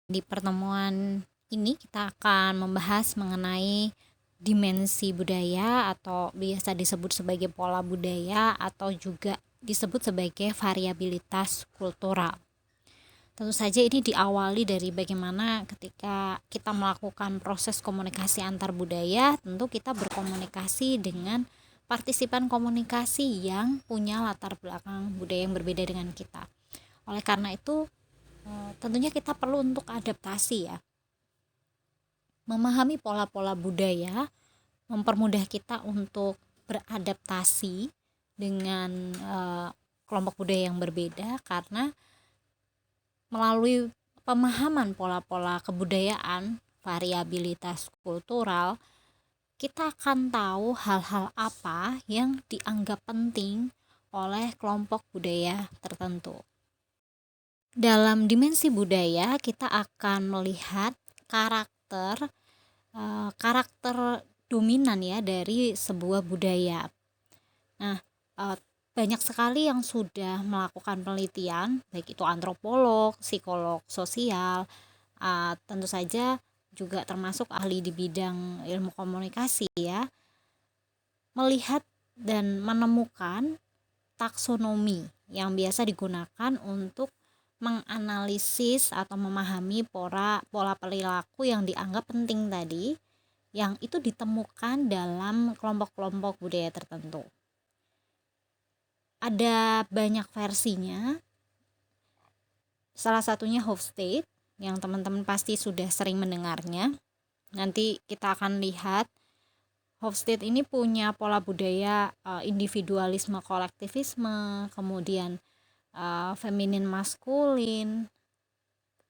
Di pertemuan ini kita akan membahas mengenai dimensi budaya atau biasa disebut sebagai pola budaya atau juga disebut sebagai variabilitas kultural. Tentu saja ini diawali dari bagaimana ketika kita melakukan proses komunikasi antar budaya, tentu kita berkomunikasi dengan partisipan komunikasi yang punya latar belakang budaya yang berbeda dengan kita. Oleh karena itu, tentunya kita perlu untuk adaptasi ya. Memahami pola-pola budaya mempermudah kita untuk beradaptasi dengan kelompok budaya yang berbeda, karena melalui pemahaman pola-pola kebudayaan, variabilitas kultural, kita akan tahu hal-hal apa yang dianggap penting oleh kelompok budaya tertentu. Dalam dimensi budaya, kita akan melihat karakter dominan ya dari sebuah budaya. Nah, banyak sekali yang sudah melakukan penelitian, baik itu antropolog, psikolog sosial, tentu saja juga termasuk ahli di bidang ilmu komunikasi ya, melihat dan menemukan taksonomi yang biasa digunakan untuk menganalisis atau memahami pola perilaku yang dianggap penting tadi, yang itu ditemukan dalam kelompok-kelompok budaya tertentu. Ada banyak versinya, salah satunya Hofstede yang teman-teman pasti sudah sering mendengarnya. Nanti kita akan lihat Hofstede ini punya pola budaya individualisme kolektivisme, kemudian feminin maskulin,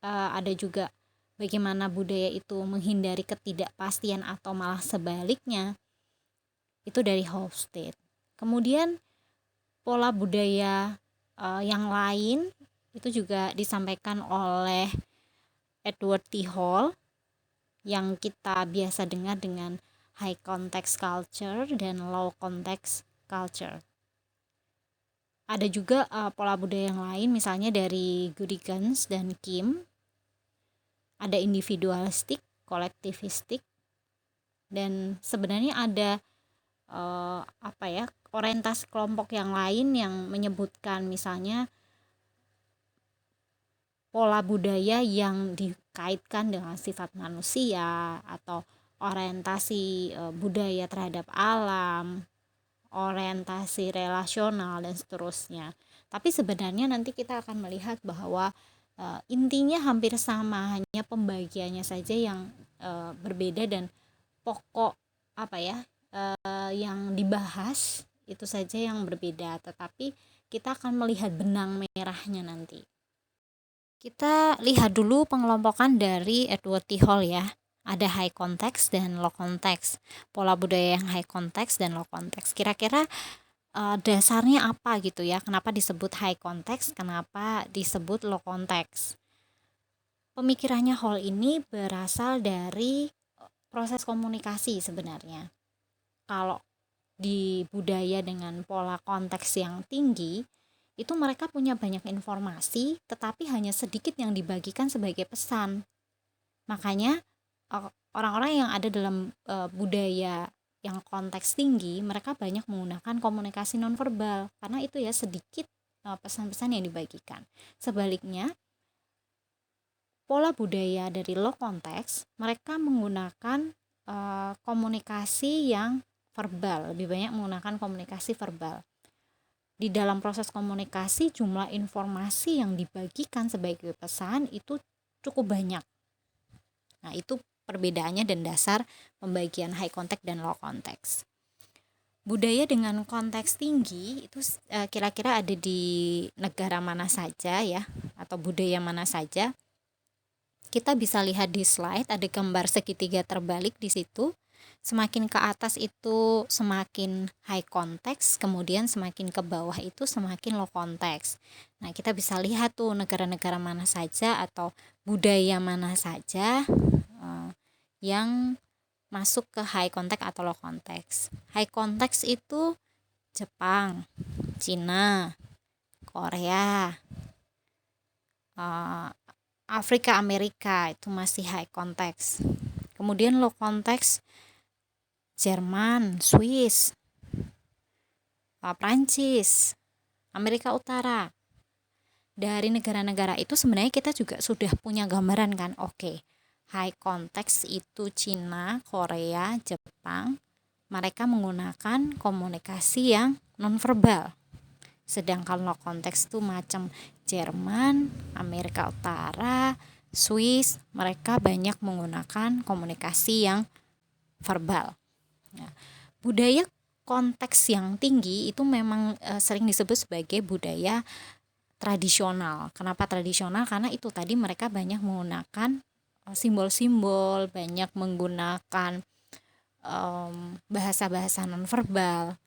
ada juga bagaimana budaya itu menghindari ketidakpastian atau malah sebaliknya, itu dari Hofstede. Kemudian pola budaya yang lain itu juga disampaikan oleh Edward T. Hall yang kita biasa dengar dengan high context culture dan low context culture. Ada juga pola budaya yang lain, misalnya dari Gudigans dan Kim. Ada individualistik, kolektivistik, dan sebenarnya ada orientasi kelompok yang lain yang menyebutkan misalnya pola budaya yang dikaitkan dengan sifat manusia, atau orientasi budaya terhadap alam, orientasi relasional, dan seterusnya. Tapi sebenarnya nanti kita akan melihat bahwa intinya hampir sama, hanya pembagiannya saja yang berbeda, dan pokok yang dibahas itu saja yang berbeda, tetapi kita akan melihat benang merahnya nanti. Kita lihat dulu pengelompokan dari Edward T. Hall ya. Ada high context dan low context. Pola budaya yang high context dan low context. Kira-kira dasarnya apa gitu ya? Kenapa disebut high context? Kenapa disebut low context? Pemikirannya Hall ini berasal dari proses komunikasi sebenarnya. Kalau di budaya dengan pola konteks yang tinggi, itu mereka punya banyak informasi, tetapi hanya sedikit yang dibagikan sebagai pesan. Makanya orang-orang yang ada dalam budaya yang konteks tinggi, mereka banyak menggunakan komunikasi nonverbal, karena itu ya sedikit pesan-pesan yang dibagikan. Sebaliknya, pola budaya dari low konteks, mereka menggunakan komunikasi yang verbal, lebih banyak menggunakan komunikasi verbal. Di dalam proses komunikasi, jumlah informasi yang dibagikan sebagai pesan itu cukup banyak. Nah, itu perbedaannya dan dasar pembagian high context dan low context. Budaya dengan konteks tinggi itu kira-kira ada di negara mana saja ya, atau budaya mana saja. Kita bisa lihat di slide, ada gambar segitiga terbalik di situ. Semakin ke atas itu semakin high context, kemudian semakin ke bawah itu semakin low context. Nah, kita bisa lihat tuh negara-negara mana saja atau budaya mana saja yang masuk ke high context atau low context. High context itu Jepang, Cina, Korea, Afrika Amerika itu masih high context. Kemudian low context Jerman, Swiss, Prancis, Amerika Utara. Dari negara-negara itu sebenarnya kita juga sudah punya gambaran kan. Oke, high context itu Cina, Korea, Jepang. Mereka menggunakan komunikasi yang nonverbal. Sedangkan low context itu macam Jerman, Amerika Utara, Swiss, mereka banyak menggunakan komunikasi yang verbal. Nah, budaya konteks yang tinggi itu memang sering disebut sebagai budaya tradisional. Kenapa tradisional? Karena itu tadi mereka banyak menggunakan simbol-simbol, banyak menggunakan bahasa-bahasa nonverbal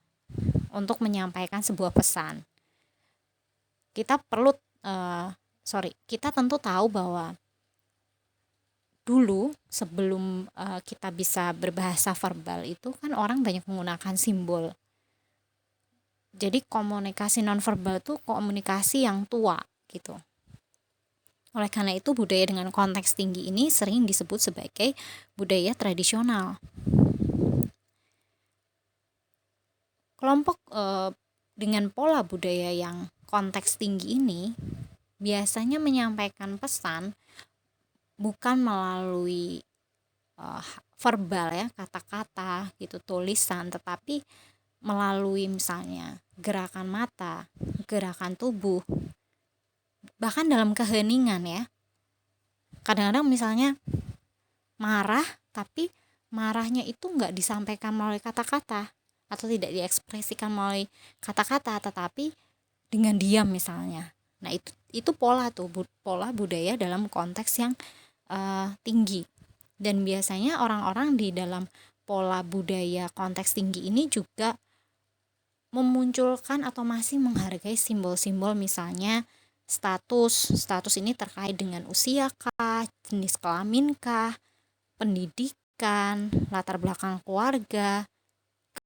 untuk menyampaikan sebuah pesan. Kita tentu tahu bahwa dulu sebelum kita bisa berbahasa verbal itu kan orang banyak menggunakan simbol. Jadi komunikasi nonverbal itu komunikasi yang tua gitu. Oleh karena itu budaya dengan konteks tinggi ini sering disebut sebagai budaya tradisional. Kelompok dengan pola budaya yang konteks tinggi ini biasanya menyampaikan pesan bukan melalui verbal ya, kata-kata gitu, tulisan, tetapi melalui misalnya gerakan mata, gerakan tubuh, bahkan dalam keheningan ya. Kadang-kadang misalnya marah, tapi marahnya itu nggak disampaikan melalui kata-kata atau tidak diekspresikan melalui kata-kata, tetapi dengan diam misalnya. Nah itu pola budaya dalam konteks yang tinggi. Dan biasanya orang-orang di dalam pola budaya konteks tinggi ini juga memunculkan atau masih menghargai simbol-simbol, misalnya status ini terkait dengan usia kah, jenis kelamin kah, pendidikan, latar belakang keluarga,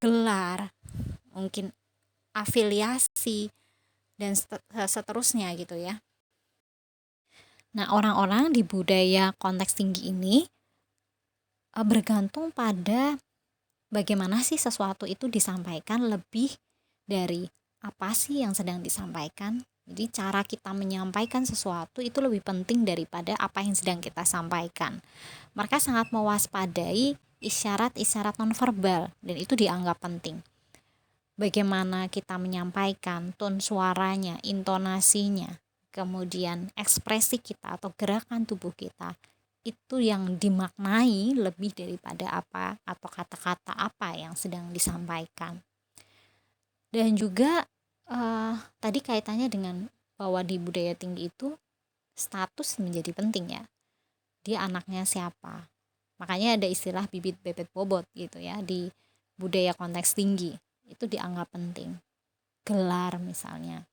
gelar, mungkin afiliasi, dan seterusnya gitu ya. Nah, orang-orang di budaya konteks tinggi ini bergantung pada bagaimana sih sesuatu itu disampaikan, lebih dari apa sih yang sedang disampaikan. Jadi cara kita menyampaikan sesuatu itu lebih penting daripada apa yang sedang kita sampaikan. Mereka sangat mewaspadai isyarat-isyarat nonverbal dan itu dianggap penting. Bagaimana kita menyampaikan, tone suaranya, intonasinya, kemudian ekspresi kita atau gerakan tubuh kita, itu yang dimaknai lebih daripada apa atau kata-kata apa yang sedang disampaikan. Dan juga tadi kaitannya dengan bahwa di budaya tinggi itu status menjadi penting ya. Dia anaknya siapa? Makanya ada istilah bibit bebet bobot gitu ya di budaya konteks tinggi. Itu dianggap penting. Gelar misalnya.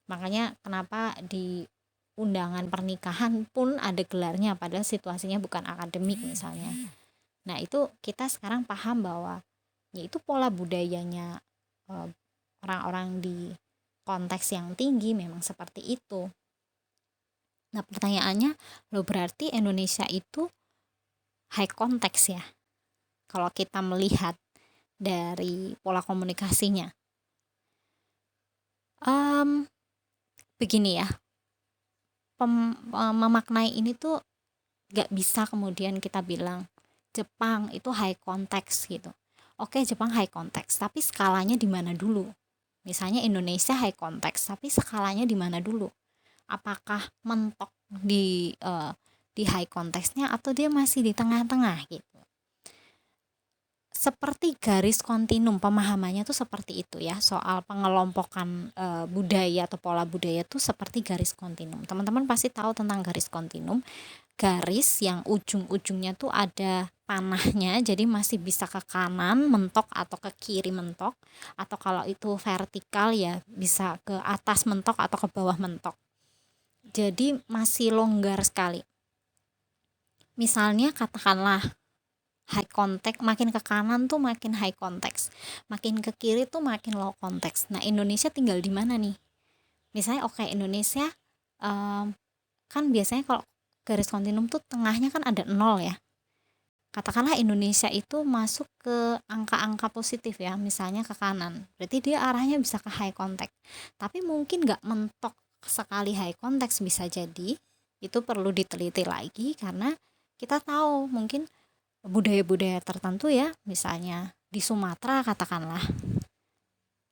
Makanya kenapa di undangan pernikahan pun ada gelarnya padahal situasinya bukan akademik misalnya. Nah, itu kita sekarang paham bahwa yaitu pola budayanya orang-orang di konteks yang tinggi memang seperti itu. Nah, pertanyaannya, berarti Indonesia itu high context ya? Kalau kita melihat dari pola komunikasinya. Begini ya, memaknai ini tuh gak bisa kemudian kita bilang Jepang itu high context gitu. Oke, Jepang high context, tapi skalanya di mana dulu? Misalnya Indonesia high context, tapi skalanya di mana dulu? Apakah mentok di high context-nya atau dia masih di tengah-tengah gitu? Seperti garis kontinum, pemahamannya tuh seperti itu ya, soal pengelompokan budaya atau pola budaya tuh seperti garis kontinum. Teman-teman pasti tahu tentang garis kontinum, garis yang ujung-ujungnya tuh ada panahnya, jadi masih bisa ke kanan mentok atau ke kiri mentok, atau kalau itu vertikal ya bisa ke atas mentok atau ke bawah mentok. Jadi masih longgar sekali. Misalnya katakanlah high context, makin ke kanan tuh makin high context, makin ke kiri tuh makin low context. Nah, Indonesia tinggal di mana nih? Misalnya Indonesia kan biasanya kalau garis kontinum tuh tengahnya kan ada 0 ya. Katakanlah Indonesia itu masuk ke angka-angka positif ya, misalnya ke kanan, berarti dia arahnya bisa ke high contact. Tapi mungkin nggak mentok sekali high contact, bisa jadi itu perlu diteliti lagi, karena kita tahu mungkin budaya-budaya tertentu ya, misalnya di Sumatera katakanlah,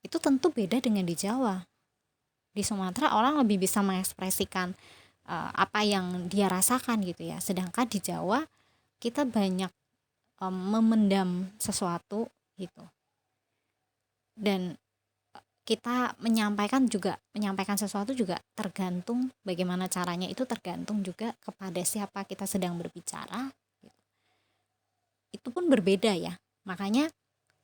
itu tentu beda dengan di Jawa. Di Sumatera orang lebih bisa mengekspresikan apa yang dia rasakan gitu ya, sedangkan di Jawa kita banyak memendam sesuatu gitu, dan kita menyampaikan sesuatu juga tergantung bagaimana caranya, itu tergantung juga kepada siapa kita sedang berbicara gitu. Itu pun berbeda ya, makanya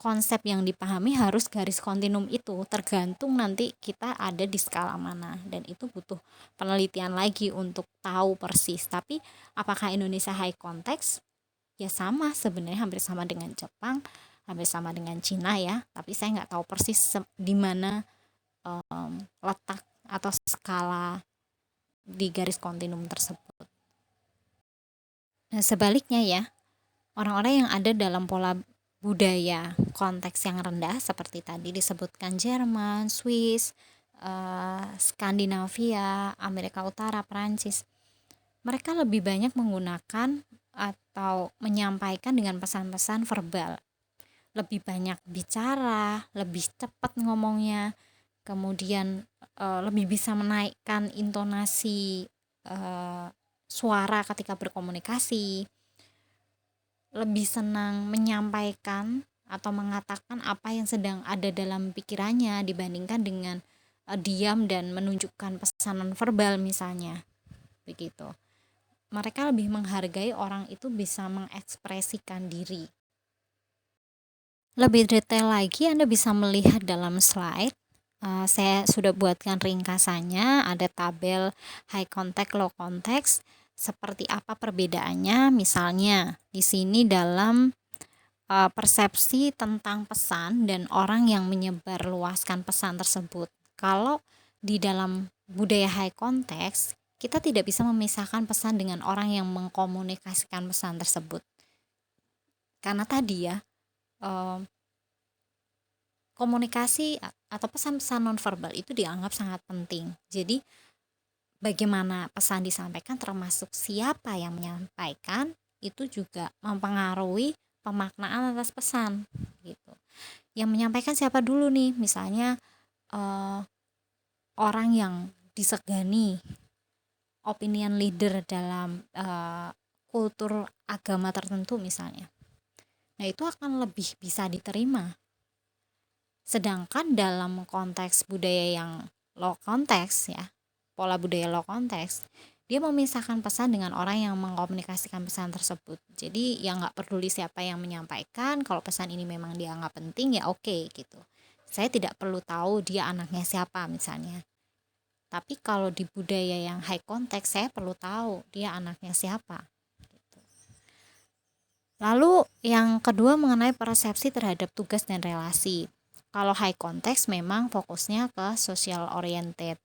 konsep yang dipahami harus garis kontinum itu tergantung nanti kita ada di skala mana, dan itu butuh penelitian lagi untuk tahu persis. Tapi apakah Indonesia high context? Ya sama, sebenarnya hampir sama dengan Jepang, hampir sama dengan Cina ya, tapi saya nggak tahu persis di mana letak atau skala di garis kontinum tersebut. Nah, sebaliknya ya, orang-orang yang ada dalam pola budaya konteks yang rendah seperti tadi disebutkan Jerman, Swiss, Skandinavia, Amerika Utara, Perancis, mereka lebih banyak menggunakan atau menyampaikan dengan pesan-pesan verbal, lebih banyak bicara, lebih cepat ngomongnya, kemudian lebih bisa menaikkan intonasi suara ketika berkomunikasi, lebih senang menyampaikan atau mengatakan apa yang sedang ada dalam pikirannya dibandingkan dengan diam dan menunjukkan pesanan verbal misalnya, begitu. Mereka lebih menghargai orang itu bisa mengekspresikan diri. Lebih detail lagi Anda bisa melihat dalam slide. Saya sudah buatkan ringkasannya, ada tabel high contact, low context, seperti apa perbedaannya. Misalnya di sini dalam persepsi tentang pesan dan orang yang menyebarluaskan pesan tersebut. Kalau di dalam budaya high context, kita tidak bisa memisahkan pesan dengan orang yang mengkomunikasikan pesan tersebut. Karena tadi ya, komunikasi atau pesan-pesan nonverbal itu dianggap sangat penting. Jadi bagaimana pesan disampaikan termasuk siapa yang menyampaikan itu juga mempengaruhi pemaknaan atas pesan gitu. Yang menyampaikan siapa dulu nih? Misalnya orang yang disegani, opinion leader dalam kultur agama tertentu misalnya. Nah, itu akan lebih bisa diterima. Sedangkan dalam konteks budaya yang low context ya, pola budaya low context, dia memisahkan pesan dengan orang yang mengkomunikasikan pesan tersebut. Jadi yang nggak peduli siapa yang menyampaikan, kalau pesan ini memang dianggap penting ya oke gitu. Saya tidak perlu tahu dia anaknya siapa misalnya. Tapi kalau di budaya yang high context, saya perlu tahu dia anaknya siapa. Gitu. Lalu yang kedua mengenai persepsi terhadap tugas dan relasi. Kalau high context memang fokusnya ke social oriented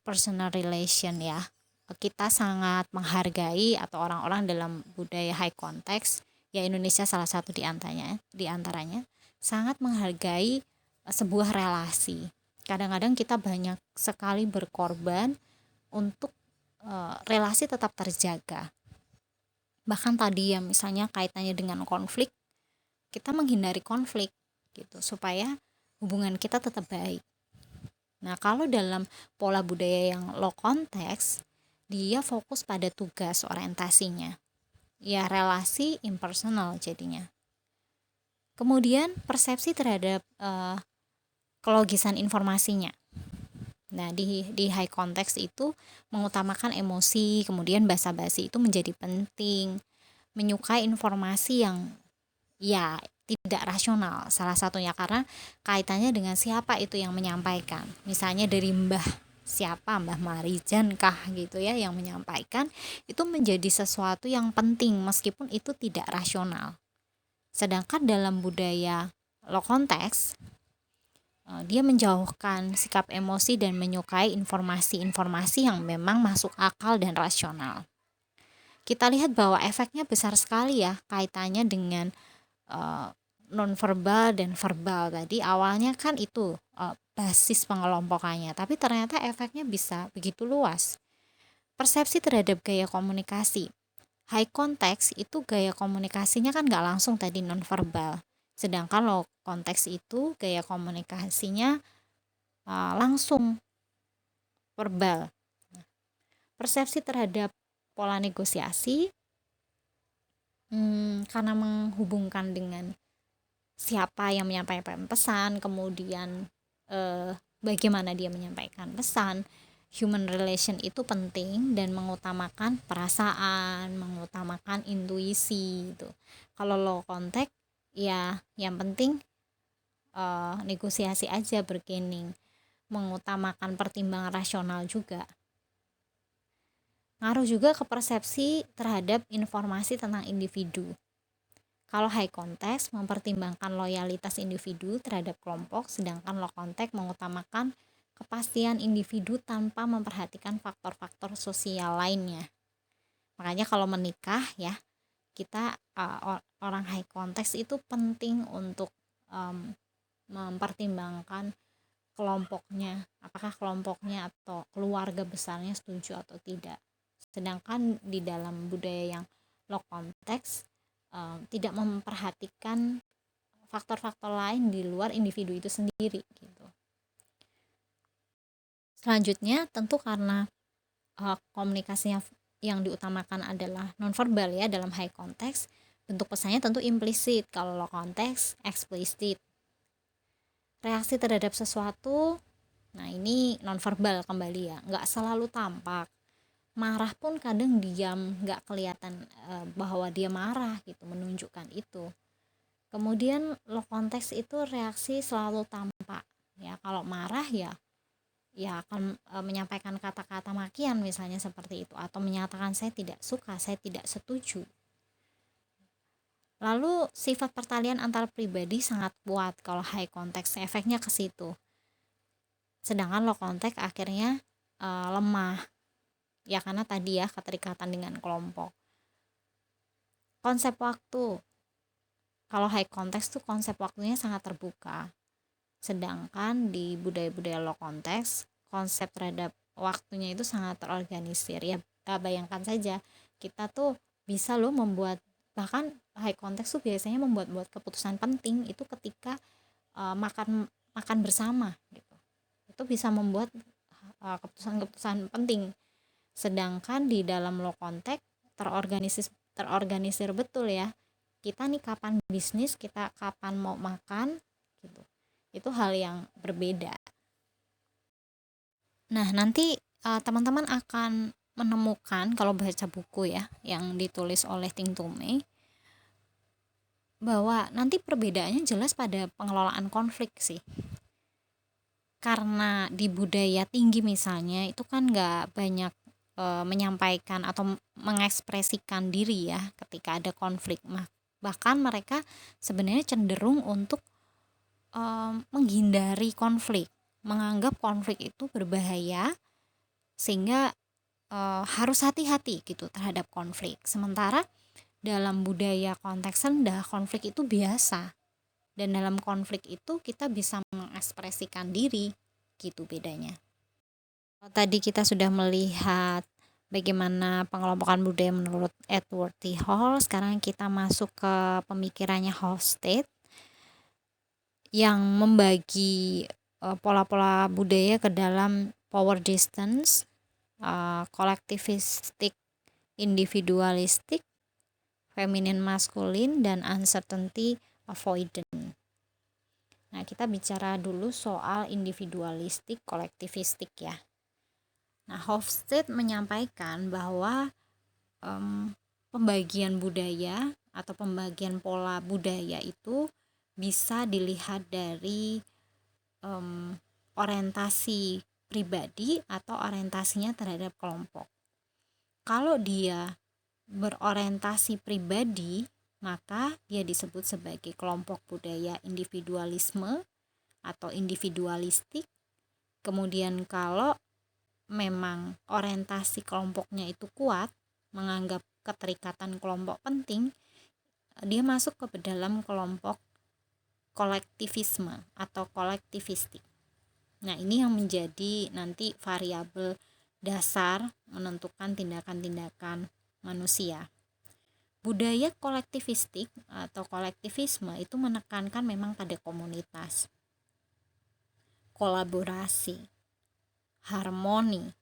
personal relation ya. Kita sangat menghargai atau orang-orang dalam budaya high context, ya Indonesia salah satu di antaranya sangat menghargai sebuah relasi. Kadang-kadang kita banyak sekali berkorban untuk relasi tetap terjaga. Bahkan tadi ya misalnya kaitannya dengan konflik, kita menghindari konflik gitu supaya hubungan kita tetap baik. Nah, kalau dalam pola budaya yang low context, dia fokus pada tugas orientasinya. Ya, relasi impersonal jadinya. Kemudian persepsi terhadap kelogisan informasinya. Nah, di high context itu mengutamakan emosi, kemudian basa-basi itu menjadi penting. Menyukai informasi yang ya tidak rasional, salah satunya karena kaitannya dengan siapa itu yang menyampaikan. Misalnya dari Mbah Marijan kah gitu ya yang menyampaikan, itu menjadi sesuatu yang penting meskipun itu tidak rasional. Sedangkan dalam budaya low context, dia menjauhkan sikap emosi dan menyukai informasi-informasi yang memang masuk akal dan rasional. Kita lihat bahwa efeknya besar sekali ya, kaitannya dengan nonverbal dan verbal tadi. Awalnya kan itu basis pengelompokannya, tapi ternyata efeknya bisa begitu luas. Persepsi terhadap gaya komunikasi. High context itu gaya komunikasinya kan nggak langsung tadi nonverbal. Sedangkan low context itu gaya komunikasinya langsung verbal. Persepsi terhadap pola negosiasi karena menghubungkan dengan siapa yang menyampaikan pesan, kemudian bagaimana dia menyampaikan pesan. Human relation itu penting dan mengutamakan perasaan, mengutamakan intuisi gitu. Kalau low contact ya yang penting negosiasi aja, bargaining, mengutamakan pertimbangan rasional juga. Ngaruh juga ke persepsi terhadap informasi tentang individu. Kalau high context mempertimbangkan loyalitas individu terhadap kelompok, sedangkan low context mengutamakan kepastian individu tanpa memperhatikan faktor-faktor sosial lainnya. Makanya kalau menikah ya, kita orang high context itu penting untuk mempertimbangkan kelompoknya, apakah kelompoknya atau keluarga besarnya setuju atau tidak. Sedangkan di dalam budaya yang low context tidak memperhatikan faktor-faktor lain di luar individu itu sendiri gitu. Selanjutnya tentu karena komunikasinya yang diutamakan adalah nonverbal ya dalam high context, bentuk pesannya tentu implisit. Kalau low context eksplisit. Reaksi terhadap sesuatu, nah ini nonverbal kembali ya, nggak selalu tampak. Marah pun kadang diam, nggak kelihatan bahwa dia marah gitu, menunjukkan itu. Kemudian low context itu reaksi selalu tampak ya. Kalau marah ya akan menyampaikan kata-kata makian misalnya seperti itu, atau menyatakan saya tidak suka, saya tidak setuju. Lalu sifat pertalian antar pribadi sangat kuat kalau high context, efeknya ke situ. Sedangkan low context akhirnya lemah ya, karena tadi ya keterikatan dengan kelompok. Konsep waktu, kalau high context tuh konsep waktunya sangat terbuka. Sedangkan di budaya-budaya low context, konsep terhadap waktunya itu sangat terorganisir ya. Bayangkan saja, kita tuh bisa loh membuat, bahkan high context tuh biasanya membuat keputusan penting itu ketika makan bersama gitu. Itu bisa membuat keputusan-keputusan penting. Sedangkan di dalam low context terorganisir betul ya. Kita nih kapan bisnis, kita kapan mau makan gitu. Itu hal yang berbeda. Nah, nanti teman-teman akan menemukan kalau baca buku ya yang ditulis oleh Ting Tumei, bahwa nanti perbedaannya jelas pada pengelolaan konflik sih. Karena di budaya tinggi misalnya itu kan nggak banyak menyampaikan atau mengekspresikan diri ya ketika ada konflik. Bahkan mereka sebenarnya cenderung untuk menghindari konflik, menganggap konflik itu berbahaya, sehingga harus hati-hati gitu terhadap konflik. Sementara dalam budaya konteks rendah, konflik itu biasa, dan dalam konflik itu kita bisa mengekspresikan diri, gitu bedanya. Tadi kita sudah melihat bagaimana pengelompokan budaya menurut Edward T. Hall. Sekarang kita masuk ke pemikirannya Hofstede yang membagi pola-pola budaya ke dalam power distance, kolektivistik, individualistik, feminine maskulin, dan uncertainty avoidant. Nah, kita bicara dulu soal individualistik, kolektivistik ya. Nah, Hofstede menyampaikan bahwa pembagian budaya atau pembagian pola budaya itu bisa dilihat dari orientasi pribadi atau orientasinya terhadap kelompok. Kalau dia berorientasi pribadi, maka dia disebut sebagai kelompok budaya individualisme. atau individualistik. Kemudian kalau memang orientasi kelompoknya itu kuat, menganggap keterikatan kelompok penting, dia masuk ke dalam kelompok kolektivisme atau kolektivistik. Nah, ini yang menjadi nanti variabel dasar menentukan tindakan-tindakan manusia. Budaya kolektivistik atau kolektivisme itu menekankan memang pada komunitas, kolaborasi, harmoni,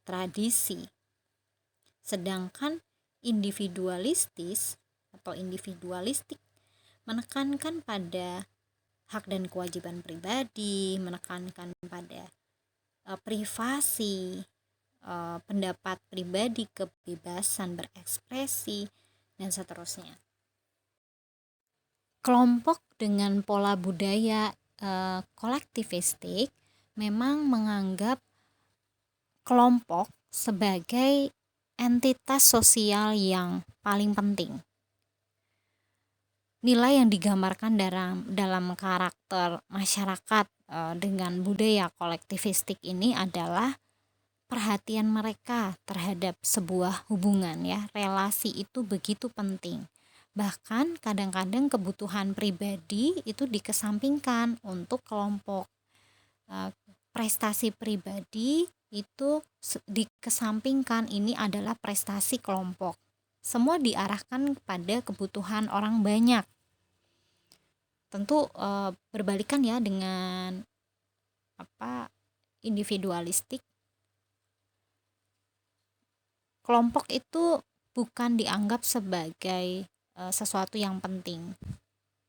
tradisi. Sedangkan individualistis atau individualistik menekankan pada hak dan kewajiban pribadi, menekankan pada privasi, pendapat pribadi, kebebasan berekspresi, dan seterusnya. Kelompok dengan pola budaya kolektivistik memang menganggap kelompok sebagai entitas sosial yang paling penting. Nilai yang digambarkan dalam karakter masyarakat dengan budaya kolektivistik ini adalah perhatian mereka terhadap sebuah hubungan, ya, relasi itu begitu penting. Bahkan kadang-kadang kebutuhan pribadi itu dikesampingkan untuk kelompok. Prestasi pribadi itu dikesampingkan, ini adalah prestasi kelompok. Semua diarahkan pada kebutuhan orang banyak. Tentu berbalikan ya dengan individualistik. Kelompok itu bukan dianggap sebagai sesuatu yang penting,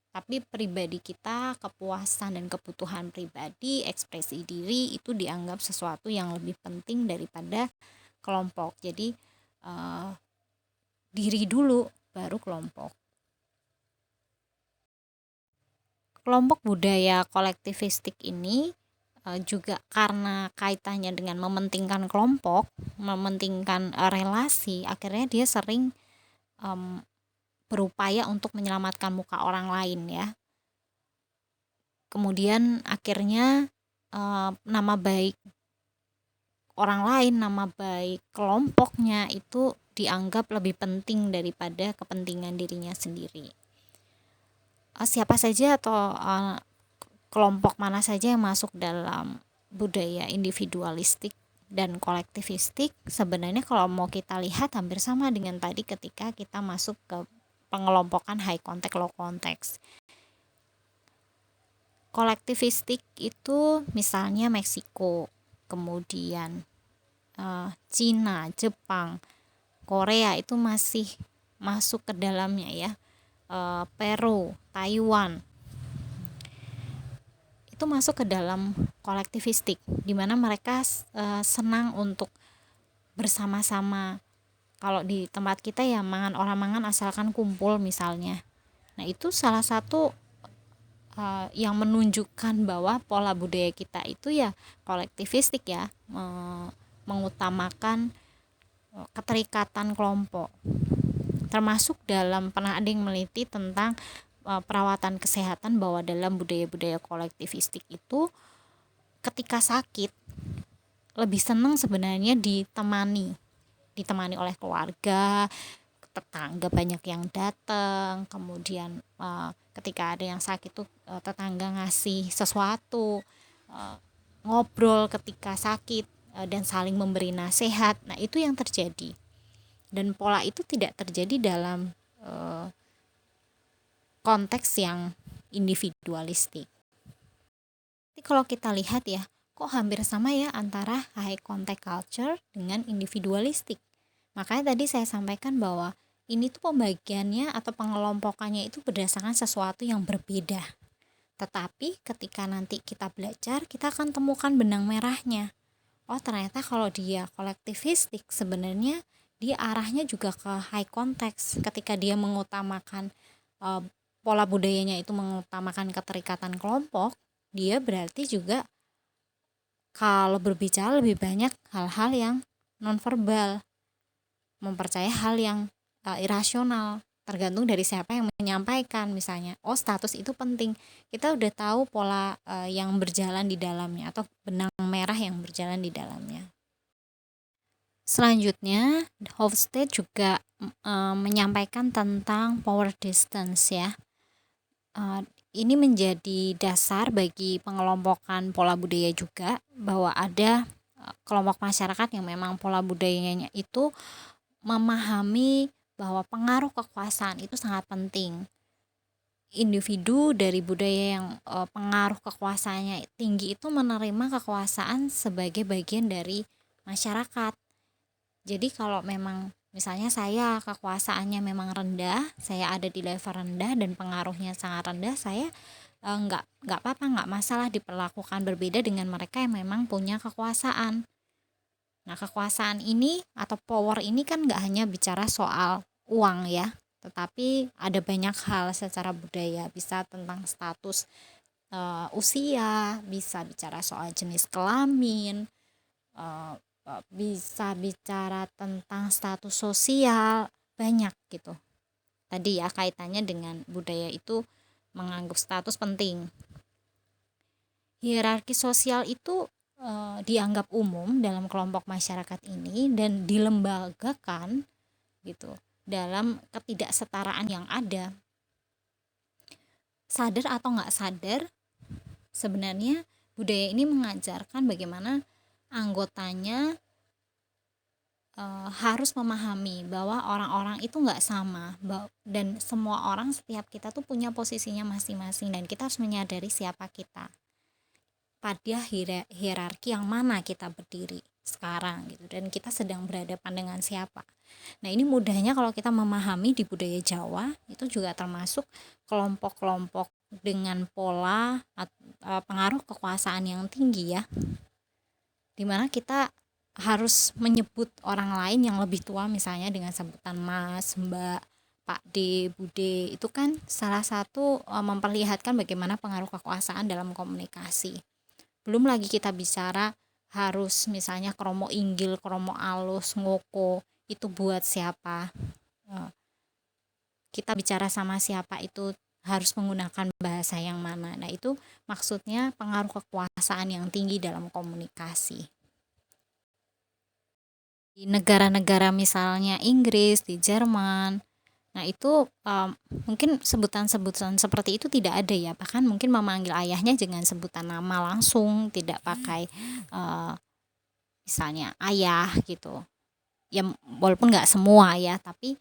tapi pribadi kita, kepuasan dan kebutuhan pribadi, ekspresi diri itu dianggap sesuatu yang lebih penting daripada kelompok. Jadi diri dulu baru kelompok. Kelompok budaya kolektivistik ini juga karena kaitannya dengan mementingkan kelompok, mementingkan relasi, akhirnya dia sering berupaya untuk menyelamatkan muka orang lain, ya. Kemudian akhirnya nama baik orang lain, nama baik kelompoknya itu dianggap lebih penting daripada kepentingan dirinya sendiri. Siapa saja atau kelompok mana saja yang masuk dalam budaya individualistik dan kolektivistik, sebenarnya kalau mau kita lihat hampir sama dengan tadi ketika kita masuk ke pengelompokan high context, low context. Kolektivistik itu misalnya Meksiko, kemudian Cina, Jepang, Korea itu masih masuk ke dalamnya, ya. Peru, Taiwan itu masuk ke dalam kolektivistik, di mana mereka senang untuk bersama-sama. Kalau di tempat kita ya orang mangan asalkan kumpul misalnya. Nah, itu salah satu yang menunjukkan bahwa pola budaya kita itu ya kolektivistik, ya, mengutamakan keterikatan kelompok. Termasuk pernah ada yang meneliti tentang perawatan kesehatan, bahwa dalam budaya-budaya kolektivistik itu ketika sakit lebih senang sebenarnya ditemani oleh keluarga, tetangga banyak yang datang. Kemudian ketika ada yang sakit tuh tetangga ngasih sesuatu, ngobrol ketika sakit, dan saling memberi nasihat. Nah, itu yang terjadi, dan pola itu tidak terjadi dalam konteks yang individualistik. Jadi kalau kita lihat ya, kok hampir sama ya antara high contact culture dengan individualistik. Makanya tadi saya sampaikan bahwa ini tuh pembagiannya atau pengelompokannya itu berdasarkan sesuatu yang berbeda. Tetapi ketika nanti kita belajar, kita akan temukan benang merahnya. Oh, ternyata kalau dia kolektivistik sebenarnya dia arahnya juga ke high context. Ketika dia mengutamakan pola budayanya itu mengutamakan keterikatan kelompok, dia berarti juga kalau berbicara lebih banyak hal-hal yang nonverbal, mempercayai hal yang irasional. tergantung dari siapa yang menyampaikan. Misalnya, oh status itu penting, kita udah tahu pola yang berjalan di dalamnya atau benang merah yang berjalan di dalamnya. Selanjutnya, Hofstede juga menyampaikan tentang power distance ya. Ini menjadi dasar bagi pengelompokan pola budaya juga, bahwa ada kelompok masyarakat yang memang pola budayanya itu memahami bahwa pengaruh kekuasaan itu sangat penting. Individu dari budaya yang pengaruh kekuasaannya tinggi itu menerima kekuasaan sebagai bagian dari masyarakat. Jadi kalau memang misalnya saya kekuasaannya memang rendah, saya ada di level rendah dan pengaruhnya sangat rendah, saya nggak apa-apa, nggak masalah diperlakukan berbeda dengan mereka yang memang punya kekuasaan. Nah, kekuasaan ini atau power ini kan nggak hanya bicara soal uang ya, tetapi ada banyak hal secara budaya, bisa tentang status usia, bisa bicara soal jenis kelamin, bisa bicara tentang status sosial, banyak gitu. Tadi ya kaitannya dengan budaya itu menganggap status penting. Hierarki sosial itu dianggap umum dalam kelompok masyarakat ini dan dilembagakan gitu dalam ketidaksetaraan yang ada. Sadar atau nggak sadar, sebenarnya budaya ini mengajarkan bagaimana anggotanya harus memahami bahwa orang-orang itu nggak sama, dan semua orang, setiap kita tuh punya posisinya masing-masing, dan kita harus menyadari siapa kita pada hierarki yang mana kita berdiri sekarang gitu, dan kita sedang berhadapan dengan siapa. Nah, ini mudahnya kalau kita memahami di budaya Jawa itu juga termasuk kelompok-kelompok dengan pola pengaruh kekuasaan yang tinggi ya, dimana kita harus menyebut orang lain yang lebih tua misalnya dengan sebutan Mas, Mbak, Pak D, Bude. Itu kan salah satu memperlihatkan bagaimana pengaruh kekuasaan dalam komunikasi. Belum lagi kita bicara harus misalnya kromo inggil, kromo alus, ngoko, itu buat siapa, kita bicara sama siapa, itu harus menggunakan bahasa yang mana. Nah, itu maksudnya pengaruh kekuasaan yang tinggi dalam komunikasi. Di negara-negara misalnya Inggris, di Jerman, nah itu mungkin sebutan-sebutan seperti itu tidak ada ya, bahkan mungkin memanggil ayahnya dengan sebutan nama langsung, tidak pakai misalnya ayah gitu ya, walaupun nggak semua ya, tapi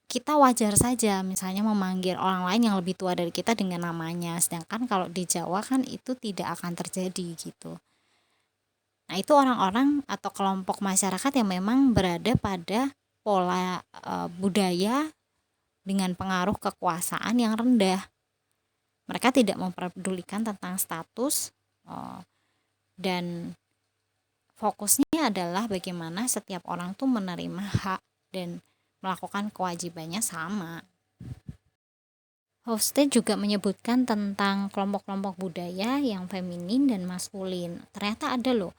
kita wajar saja misalnya memanggil orang lain yang lebih tua dari kita dengan namanya, sedangkan kalau di Jawa kan itu tidak akan terjadi gitu. Nah, itu orang-orang atau kelompok masyarakat yang memang berada pada pola budaya dengan pengaruh kekuasaan yang rendah. Mereka tidak memperdulikan tentang status, dan fokusnya adalah bagaimana setiap orang tuh menerima hak dan melakukan kewajibannya sama. Hofstede juga menyebutkan tentang kelompok-kelompok budaya yang feminin dan maskulin. Ternyata ada loh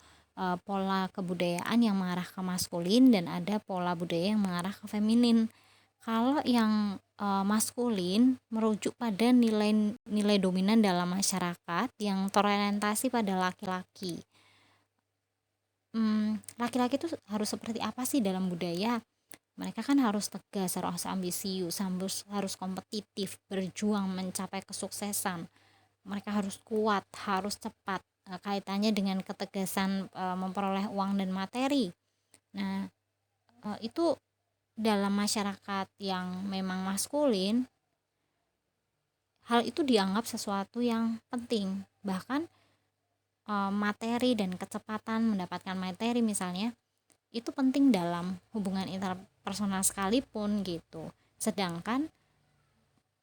pola kebudayaan yang mengarah ke maskulin dan ada pola budaya yang mengarah ke feminin. Kalau yang maskulin merujuk pada nilai-nilai dominan dalam masyarakat yang terorientasi pada laki-laki. Laki-laki itu harus seperti apa sih dalam budaya? Mereka kan harus tegas, harus ambisius, harus kompetitif, berjuang mencapai kesuksesan. Mereka harus kuat, harus cepat. Kaitannya dengan ketegasan memperoleh uang dan materi. Nah, itu dalam masyarakat yang memang maskulin, hal itu dianggap sesuatu yang penting. Bahkan materi dan kecepatan mendapatkan materi misalnya, itu penting dalam hubungan interpersonal sekalipun gitu. Sedangkan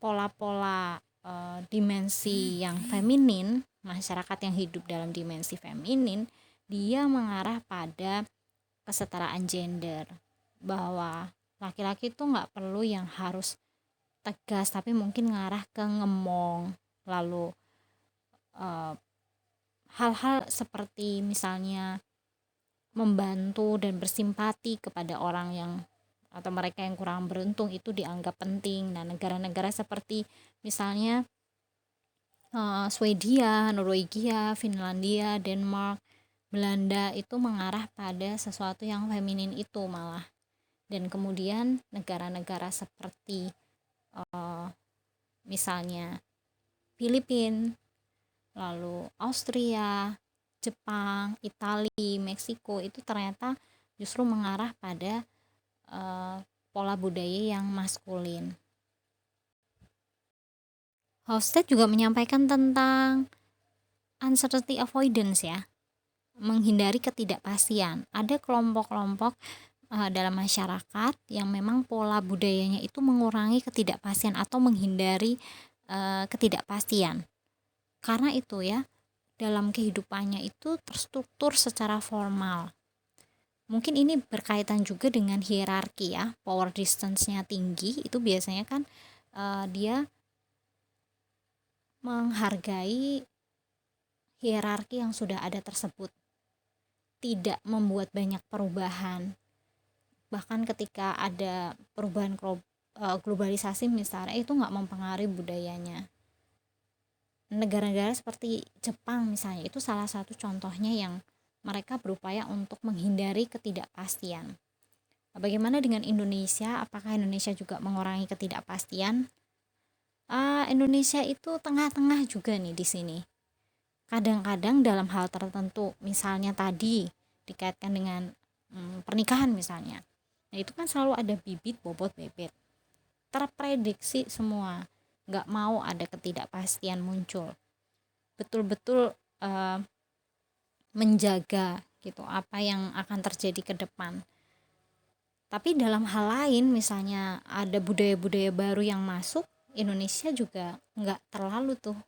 pola-pola dimensi yang feminin, masyarakat yang hidup dalam dimensi feminin, dia mengarah pada kesetaraan gender, bahwa laki-laki itu nggak perlu yang harus tegas, tapi mungkin ngarah ke ngemong, lalu hal-hal seperti misalnya membantu dan bersimpati kepada orang yang atau mereka yang kurang beruntung itu dianggap penting. Nah, negara-negara seperti misalnya Swedia, Norwegia, Finlandia, Denmark, Belanda itu mengarah pada sesuatu yang feminin itu malah. Dan kemudian negara-negara seperti misalnya Filipina, lalu Austria, Jepang, Italia, Meksiko itu ternyata justru mengarah pada pola budaya yang maskulin. Hofstede juga menyampaikan tentang uncertainty avoidance ya, menghindari ketidakpastian. Ada kelompok-kelompok dalam masyarakat yang memang pola budayanya itu mengurangi ketidakpastian atau menghindari ketidakpastian. Karena itu ya, dalam kehidupannya itu terstruktur secara formal. Mungkin ini berkaitan juga dengan hierarki ya, power distance-nya tinggi, itu biasanya kan dia menghargai hierarki yang sudah ada tersebut, tidak membuat banyak perubahan. Bahkan ketika ada perubahan globalisasi misalnya, itu nggak mempengaruhi budayanya. Negara-negara seperti Jepang misalnya, itu salah satu contohnya yang mereka berupaya untuk menghindari ketidakpastian. Bagaimana dengan Indonesia? Apakah Indonesia juga mengurangi ketidakpastian? Indonesia itu tengah-tengah juga nih di sini. Kadang-kadang dalam hal tertentu, misalnya tadi dikaitkan dengan pernikahan misalnya. Nah, itu kan selalu ada bibit, bobot, bebet. Terprediksi semua. Nggak mau ada ketidakpastian muncul. Betul-betul menjaga gitu apa yang akan terjadi ke depan. Tapi dalam hal lain, misalnya ada budaya-budaya baru yang masuk, Indonesia juga nggak terlalu tuh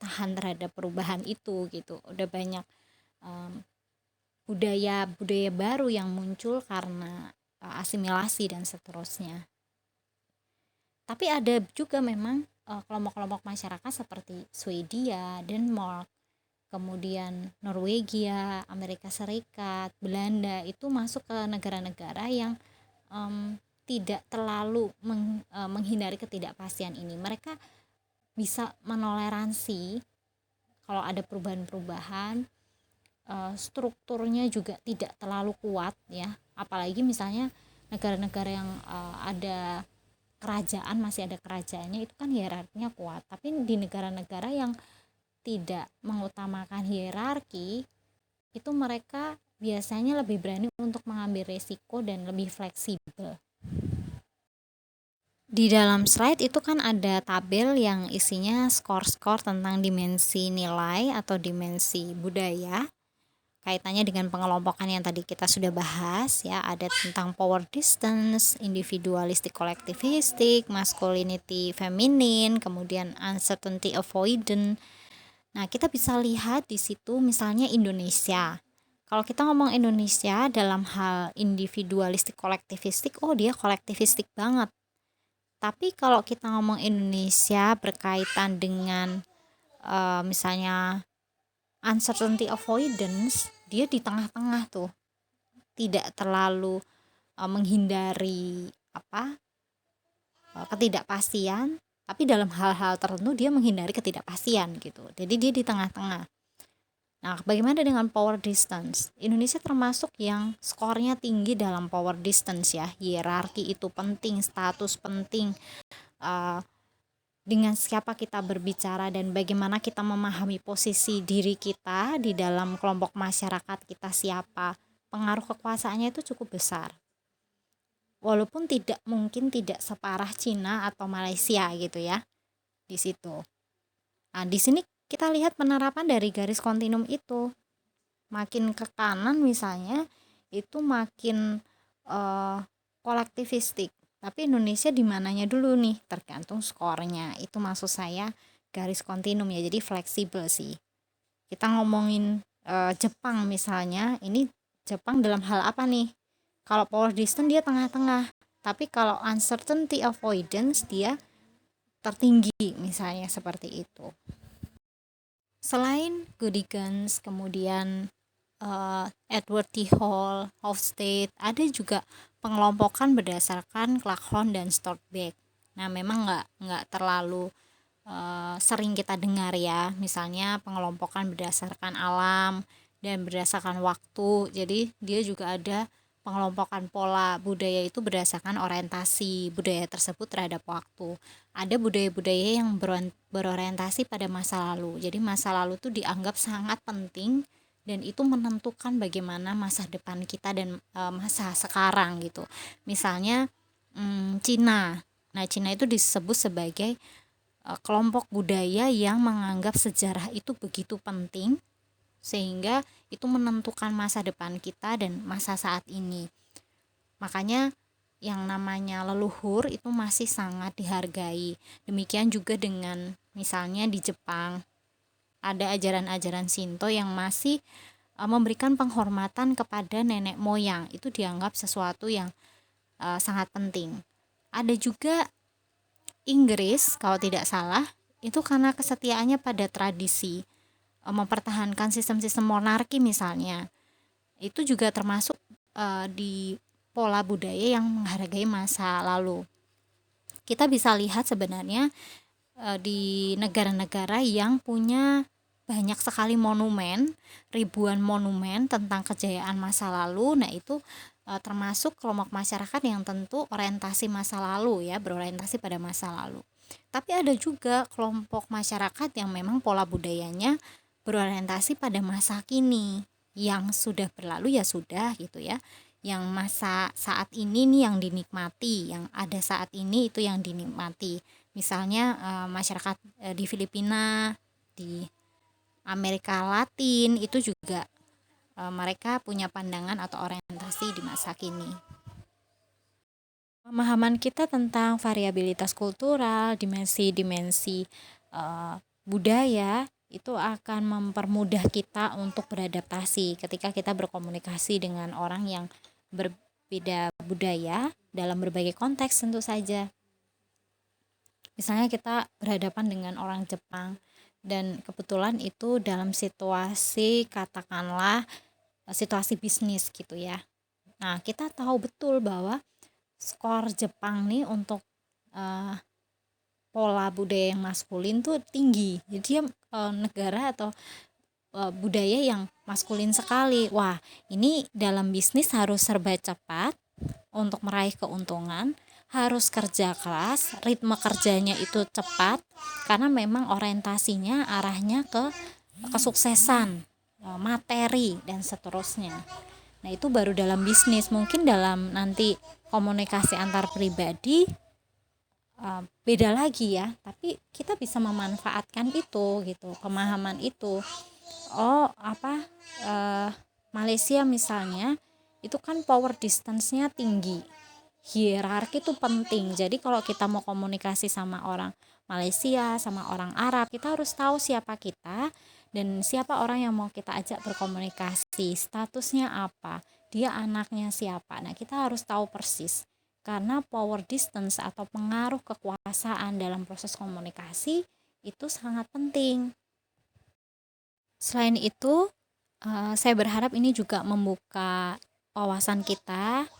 tahan terhadap perubahan itu gitu. Udah banyak budaya-budaya baru yang muncul karena asimilasi dan seterusnya. Tapi ada juga memang kelompok-kelompok masyarakat seperti Swedia, Denmark, kemudian Norwegia, Amerika Serikat, Belanda itu masuk ke negara-negara yang tidak terlalu menghindari ketidakpastian ini. Mereka bisa menoleransi kalau ada perubahan-perubahan, strukturnya juga tidak terlalu kuat ya. Apalagi misalnya negara-negara yang ada kerajaan, masih ada kerajaannya, itu kan hierarkinya kuat. Tapi di negara-negara yang tidak mengutamakan hierarki, itu mereka biasanya lebih berani untuk mengambil resiko dan lebih fleksibel. Di dalam slide itu kan ada tabel yang isinya skor-skor tentang dimensi nilai atau dimensi budaya. Kaitannya dengan pengelompokan yang tadi kita sudah bahas ya, ada tentang power distance, individualistic collectivistic, masculinity feminin, kemudian uncertainty avoidant. Nah, kita bisa lihat di situ misalnya Indonesia. Kalau kita ngomong Indonesia dalam hal individualistic kolektivistik, oh dia kolektivistik banget. Tapi kalau kita ngomong Indonesia berkaitan dengan misalnya uncertainty avoidance, dia di tengah-tengah tuh. Tidak terlalu menghindari ketidakpastian, tapi dalam hal-hal tertentu dia menghindari ketidakpastian gitu. Jadi dia di tengah-tengah. Nah, bagaimana dengan power distance? Indonesia termasuk yang skornya tinggi dalam power distance ya. Hierarki itu penting, status penting, dengan siapa kita berbicara dan bagaimana kita memahami posisi diri kita di dalam kelompok masyarakat kita siapa. Pengaruh kekuasaannya itu cukup besar. Walaupun mungkin tidak separah Cina atau Malaysia gitu ya di situ. Nah, di sini kita lihat penerapan dari garis kontinum itu. Makin ke kanan misalnya itu makin kolektivistik. Tapi Indonesia di mananya dulu nih, tergantung skornya. Itu maksud saya garis kontinum ya, jadi fleksibel sih. Kita ngomongin Jepang misalnya, ini Jepang dalam hal apa nih? Kalau power distance dia tengah-tengah. Tapi kalau uncertainty avoidance dia tertinggi misalnya seperti itu. Selain Goodikens, kemudian Edward T. Hall, Hofstede, ada juga pengelompokan berdasarkan Kluckhohn dan Stortbeck. Nah, memang nggak terlalu sering kita dengar ya, misalnya pengelompokan berdasarkan alam dan berdasarkan waktu. Jadi dia juga ada pengelompokan pola budaya itu berdasarkan orientasi budaya tersebut terhadap waktu. Ada budaya-budaya yang berorientasi pada masa lalu. Jadi masa lalu itu dianggap sangat penting dan itu menentukan bagaimana masa depan kita dan masa sekarang gitu. Misalnya Cina. Nah, Cina itu disebut sebagai kelompok budaya yang menganggap sejarah itu begitu penting sehingga itu menentukan masa depan kita dan masa saat ini. Makanya yang namanya leluhur itu masih sangat dihargai. Demikian juga dengan misalnya di Jepang ada ajaran-ajaran Shinto yang masih memberikan penghormatan kepada nenek moyang. Itu dianggap sesuatu yang sangat penting. Ada juga Inggris kalau tidak salah, itu karena kesetiaannya pada tradisi, mempertahankan sistem-sistem monarki misalnya. Itu juga termasuk di pola budaya yang menghargai masa lalu. Kita bisa lihat sebenarnya di negara-negara yang punya banyak sekali monumen, ribuan monumen tentang kejayaan masa lalu. Nah, itu termasuk kelompok masyarakat yang tentu orientasi masa lalu ya, berorientasi pada masa lalu. Tapi ada juga kelompok masyarakat yang memang pola budayanya berorientasi pada masa kini. Yang sudah berlalu ya sudah gitu ya. Yang masa saat ini nih yang dinikmati, yang ada saat ini itu yang dinikmati. Misalnya masyarakat di Filipina, di Amerika Latin itu juga mereka punya pandangan atau orientasi di masa kini. Pemahaman kita tentang variabilitas kultural, dimensi-dimensi budaya itu akan mempermudah kita untuk beradaptasi ketika kita berkomunikasi dengan orang yang berbeda budaya dalam berbagai konteks tentu saja. Misalnya kita berhadapan dengan orang Jepang dan kebetulan itu dalam situasi katakanlah situasi bisnis gitu ya. Nah, kita tahu betul bahwa skor Jepang nih untuk pola budaya yang maskulin tuh tinggi. Jadi dia negara atau budaya yang maskulin sekali. Wah, ini dalam bisnis harus serba cepat untuk meraih keuntungan, harus kerja keras, ritme kerjanya itu cepat karena memang orientasinya arahnya ke kesuksesan, materi dan seterusnya. Nah, itu baru dalam bisnis. Mungkin dalam nanti komunikasi antar pribadi beda lagi ya, tapi kita bisa memanfaatkan itu gitu, pemahaman itu. Malaysia misalnya itu kan power distance-nya tinggi, hierarki itu penting. Jadi kalau kita mau komunikasi sama orang Malaysia, sama orang Arab, kita harus tahu siapa kita dan siapa orang yang mau kita ajak berkomunikasi, statusnya apa, dia anaknya siapa. Nah, kita harus tahu persis karena power distance atau pengaruh kekuasaan dalam proses komunikasi itu sangat penting. Selain itu, saya berharap ini juga membuka wawasan kita,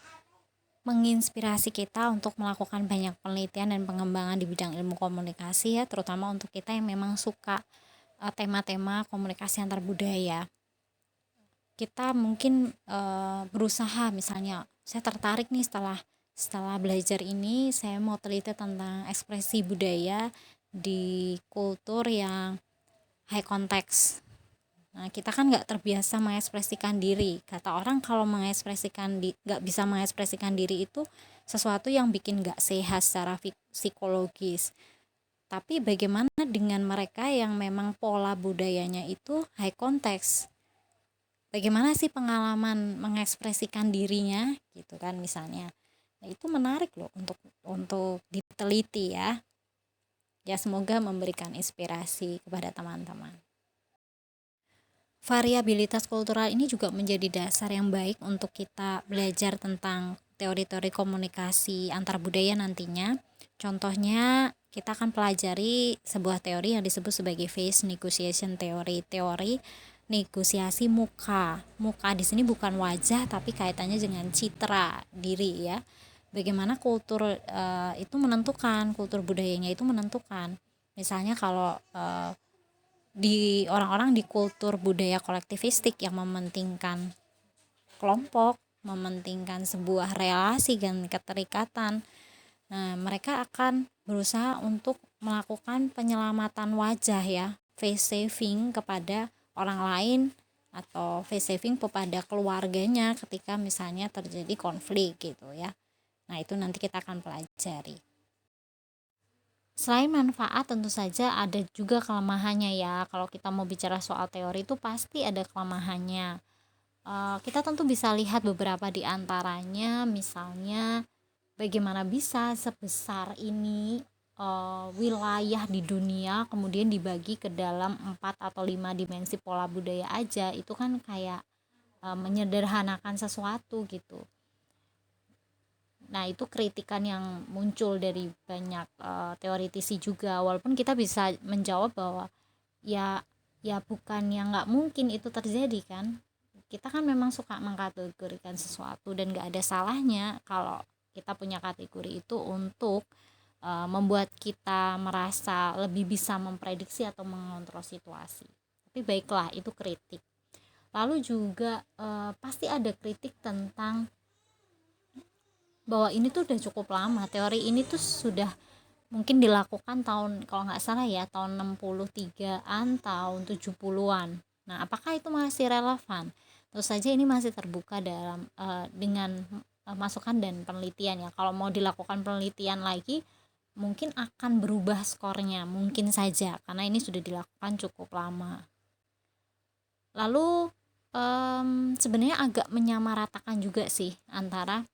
menginspirasi kita untuk melakukan banyak penelitian dan pengembangan di bidang ilmu komunikasi ya, terutama untuk kita yang memang suka tema-tema komunikasi antar budaya. Kita mungkin berusaha, misalnya saya tertarik nih setelah belajar ini saya mau teliti tentang ekspresi budaya di kultur yang high context. Nah, kita kan nggak terbiasa mengekspresikan diri. Kata orang kalau nggak bisa mengekspresikan diri itu sesuatu yang bikin nggak sehat secara psikologis. Tapi bagaimana dengan mereka yang memang pola budayanya itu high context? Bagaimana sih pengalaman mengekspresikan dirinya gitu kan misalnya. Nah, itu menarik loh untuk diteliti ya. Ya, semoga memberikan inspirasi kepada teman-teman. Variabilitas kultural ini juga menjadi dasar yang baik untuk kita belajar tentang teori-teori komunikasi antar budaya nantinya. Contohnya, kita akan pelajari sebuah teori yang disebut sebagai face negotiation theory. Teori negosiasi muka. Muka di sini bukan wajah tapi kaitannya dengan citra diri ya. Bagaimana kultur itu menentukan, kultur budayanya itu menentukan. Misalnya kalau di orang-orang di kultur budaya kolektivistik yang mementingkan kelompok, mementingkan sebuah relasi dan keterikatan. Nah, mereka akan berusaha untuk melakukan penyelamatan wajah ya, face saving kepada orang lain atau face saving kepada keluarganya ketika misalnya terjadi konflik gitu ya. Nah, itu nanti kita akan pelajari. Selain manfaat tentu saja ada juga kelemahannya ya. Kalau kita mau bicara soal teori itu pasti ada kelemahannya. Kita tentu bisa lihat beberapa di antaranya, misalnya bagaimana bisa sebesar ini wilayah di dunia kemudian dibagi ke dalam 4 atau 5 dimensi pola budaya aja. Itu kan kayak menyederhanakan sesuatu gitu. Nah, itu kritikan yang muncul dari banyak teoritisi juga, walaupun kita bisa menjawab bahwa ya bukan yang nggak mungkin itu terjadi kan. Kita kan memang suka mengkategorikan sesuatu dan nggak ada salahnya kalau kita punya kategori itu untuk membuat kita merasa lebih bisa memprediksi atau mengontrol situasi. Tapi baiklah, itu kritik. Lalu juga pasti ada kritik tentang bahwa ini tuh udah cukup lama, teori ini tuh sudah mungkin dilakukan tahun, kalau nggak salah ya, tahun 63-an, tahun 70-an. Nah, apakah itu masih relevan? Tentu saja ini masih terbuka dalam dengan masukan dan penelitian ya. Kalau mau dilakukan penelitian lagi, mungkin akan berubah skornya, mungkin saja, karena ini sudah dilakukan cukup lama. Lalu sebenarnya agak menyamaratakan juga sih antara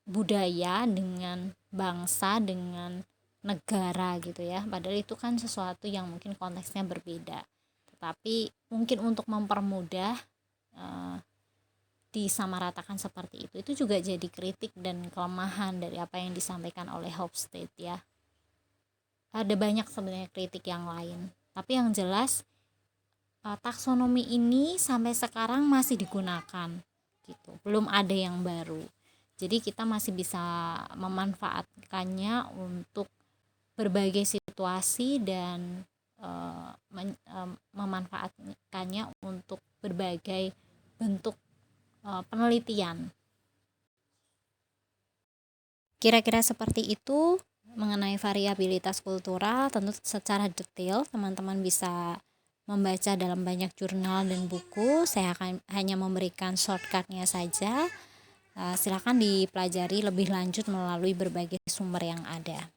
budaya dengan bangsa dengan negara gitu ya, padahal itu kan sesuatu yang mungkin konteksnya berbeda, tetapi mungkin untuk mempermudah disamaratakan seperti itu juga jadi kritik dan kelemahan dari apa yang disampaikan oleh Hofstede ya. Ada banyak sebenarnya kritik yang lain, tapi yang jelas taksonomi ini sampai sekarang masih digunakan gitu, belum ada yang baru. Jadi kita masih bisa memanfaatkannya untuk berbagai situasi dan memanfaatkannya untuk berbagai bentuk penelitian. Kira-kira seperti itu mengenai variabilitas kultural. Tentu secara detail teman-teman bisa membaca dalam banyak jurnal dan buku. Saya akan hanya memberikan shortcutnya saja. Silakan dipelajari lebih lanjut melalui berbagai sumber yang ada.